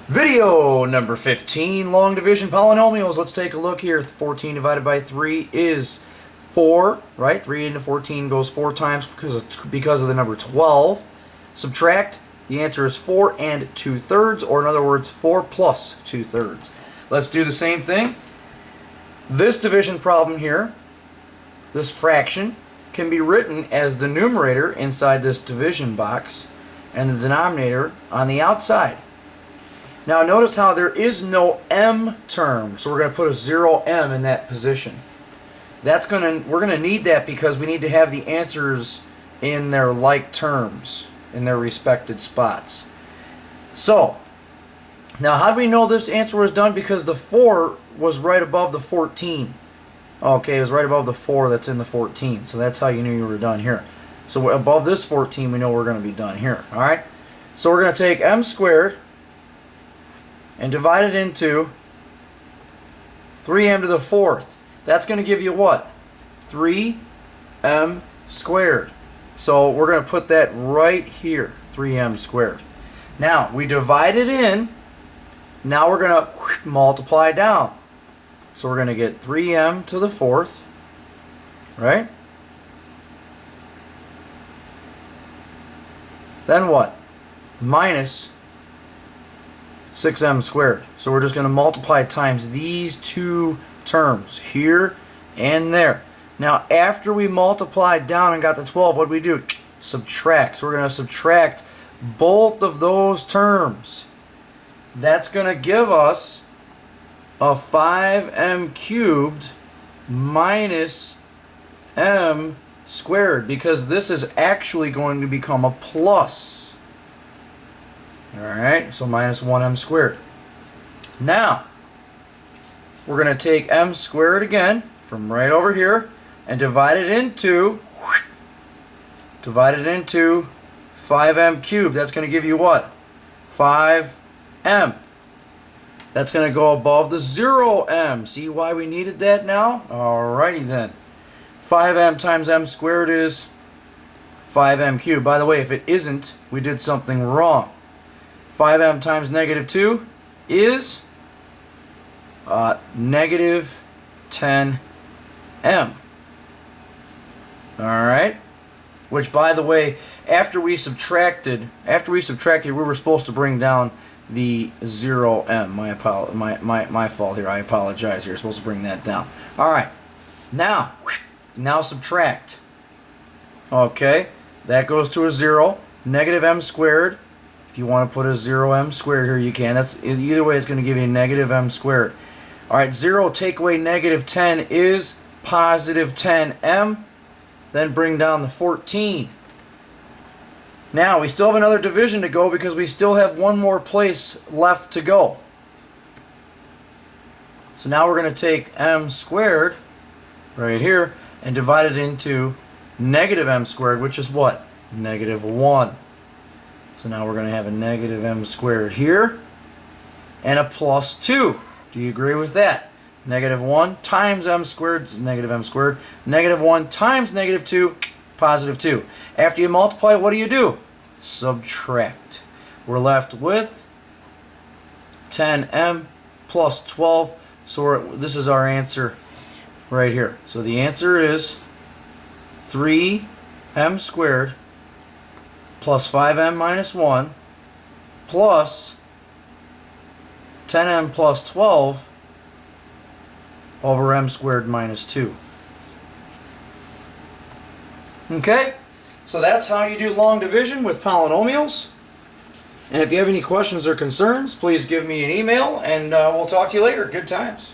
Video number 15, long division polynomials. Let's take a look here. 14 divided by 3 is 4, right? 3 into 14 goes 4 times because of the number 12. Subtract, the answer is 4 and 2/3, or in other words, 4 plus 2/3. Let's do the same thing. This division problem here, this fraction, can be written as the numerator inside this division box and the denominator on the outside. Now notice how there is no m term, so we're going to put a 0m in that position. We're going to need that because we need to have the answers in their like terms, in their respected spots. So, now how do we know this answer was done? Because the 4 was right above the 14. Okay, it was right above the 4 that's in the 14, so that's how you knew you were done here. So above this 14, we know we're going to be done here. Alright, so we're going to take m squared and divide it into 3m to the 4th. That's going to give you what? 3m squared. So we're going to put that right here, 3m squared. Now, we divide it in. Now we're going to multiply down. So we're going to get 3m to the 4th, right? Then what? Minus 6m squared. So we're just going to multiply times these two terms, here and there. Now, after we multiplied down and got the 12, what do we do? Subtract. So we're going to subtract both of those terms. That's going to give us a 5m cubed minus m squared, because this is actually going to become a plus. Alright, so minus 1m squared. Now, we're going to take m squared again from right over here and divide it into 5m cubed. That's going to give you what? 5m. That's going to go above the 0m. See why we needed that now? Alrighty then. 5m times m squared is 5m cubed. By the way, if it isn't, we did something wrong. 5m times negative 2 is negative 10m. Alright? Which, by the way, after we subtracted, we were supposed to bring down the 0m. My fault here. I apologize here. You're supposed to bring that down. Alright. Now subtract. Okay. That goes to a 0. Negative m squared. If you want to put a 0m squared here, you can. That's either way, it's going to give you negative m squared. Alright, 0 take away negative 10 is positive 10m. Then bring down the 14. Now, we still have another division to go because we still have one more place left to go. So now we're going to take m squared right here and divide it into negative m squared, which is what? Negative 1. So now we're going to have a negative m squared here and a plus 2. Do you agree with that? Negative 1 times m squared is negative m squared. Negative 1 times negative 2, positive 2. After you multiply, what do? Subtract. We're left with 10m plus 12. So this is our answer right here. So the answer is 3m squared plus 5m minus 1 plus 10m plus 12 over m squared minus 2. Okay, so that's how you do long division with polynomials. And if you have any questions or concerns, please give me an email, and we'll talk to you later. Good times.